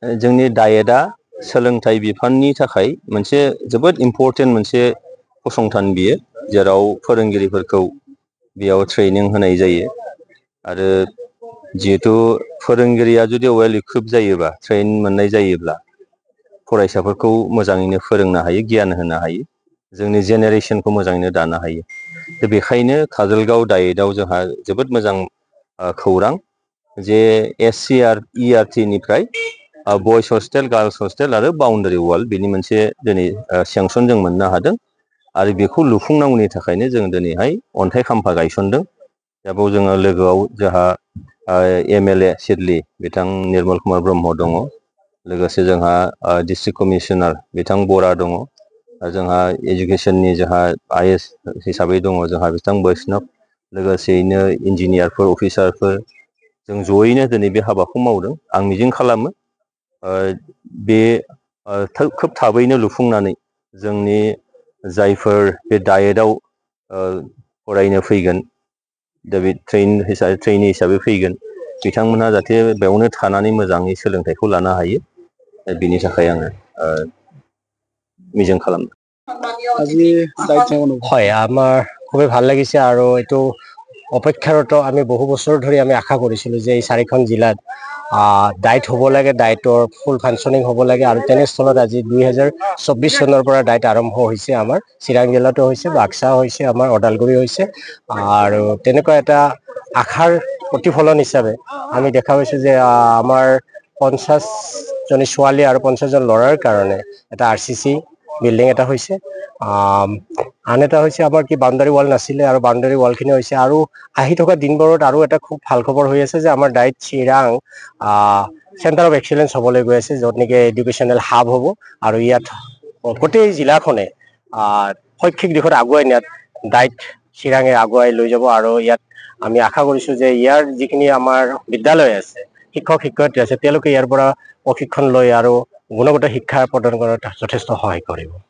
जोंनि डायेटआ सोलोंथाइ बिफाननि थाखाय मोनसे जोबोद इम्परटेन्ट मोनसे फसंथान बियो, जेराव फोरोंगिरिफोरखौ बेयाव ट्रेनिं होनाय जायो। आरो जिहेतु फोरोंगिरिया जुदि वेल इक्विप जायोबा, ट्रेन मोननाय जायोब्ला फरायसाफोरखौ मोजाङैनो फोरोंनो हायो, गियान होनो हायो, जोंनि जेनेरेसनखौ मोजाङैनो दानो हायो। बेखायनो काजलगाव डायेटआव जोंहा जोबोद मोजां खौरां जे SCERT निफ्राय बयस हस्टेल, गार्लस हस्टेल आरो बाउन्डारि वाल बेनि मोनसे दिनै सेंसन जों मोननो हादों। आरो बेखौ लुफुंनांगौनि थाखायनो जों दिनैहाय अन्थाइ खाम्फा गायसनदों। दा बेयाव जोङो लोगोआव जोंहा MLA सिडली बिथां निर्मल कुमार ब्रह्म दङ, लोगोसे जोंहा डिस्ट्रिक्ट कमिसनार बिथां बरा दङ, जोंहा एजुकेसननि जोंहा IS हिसाबै दङ जोंहा बिथां बैष्णब, लोगोसेयैनो इन्जिनियारफोर, अफिसारफोर जों जयैनो दिनै बे हाबाखौ मावदों। आं मिजिं खालामो बे खोब थाबैनो लुफुंनानै जोंनि जायफोर बे डायेटआव फरायनो फैगोन, दा बे ट्रेइनी हिसाबै फैगोन, बिथांमोनहा जाहाथे बेयावनो थानानै मोजाङै सोलोंथाइखौ लानो हायो, बिनि थाखाय आङो मिजिं খালাম। হয়, আমাৰ খুবেই ভাল লাগিছে আৰু এইটো অপেক্ষাৰত আমি বহু বছৰ ধৰি আমি আশা কৰিছিলোঁ যে এই 4খন জিলাত ডায়েট হ'ব লাগে, ডায়েটৰ ফুল ফাংচনিং হ'ব লাগে। আৰু তেনেস্থলত আজি 2024 চনৰ পৰা ডায়েট আৰম্ভ হৈছে। আমাৰ চিৰাং জিলাতো হৈছে, বাক্সা হৈছে, আমাৰ ওদালগুৰি হৈছে। আৰু তেনেকুৱা এটা আশাৰ প্ৰতিফলন হিচাপে আমি দেখা পাইছোঁ যে আমাৰ 50জনী ছোৱালী আৰু 50জন ল'ৰাৰ কাৰণে এটা RCC বিল্ডিং এটা হৈছে। আন এটা হৈছে আমাৰ বাউণ্ডাৰী ৱাল নাছিলে, আৰু বাউণ্ডাৰী ৱালখিনি হৈছে। আৰু আহি থকা দিনবোৰত আৰু এটা খুব ভাল খবৰ হৈ আছে যে আমাৰ diet Chirang centre of excellence হ'বলৈ গৈ আছে, য'ত নেকি এডুকেশ্যনেল হাব হ'ব। আৰু ইয়াত গোটেই জিলাখনে শৈক্ষিক দিশত আগুৱাই নিয়াত ডায়েট চিৰাঙে আগুৱাই লৈ যাব। আৰু ইয়াত আমি আশা কৰিছোঁ যে ইয়াৰ যিখিনি আমাৰ বিদ্যালয় আছে, শিক্ষক শিক্ষয়িত্ৰী আছে, তেওঁলোকে ইয়াৰ পৰা প্ৰশিক্ষণ লৈ আৰু গুণগত শিক্ষা প্ৰদান কৰাত যথেষ্ট সহায় কৰিব।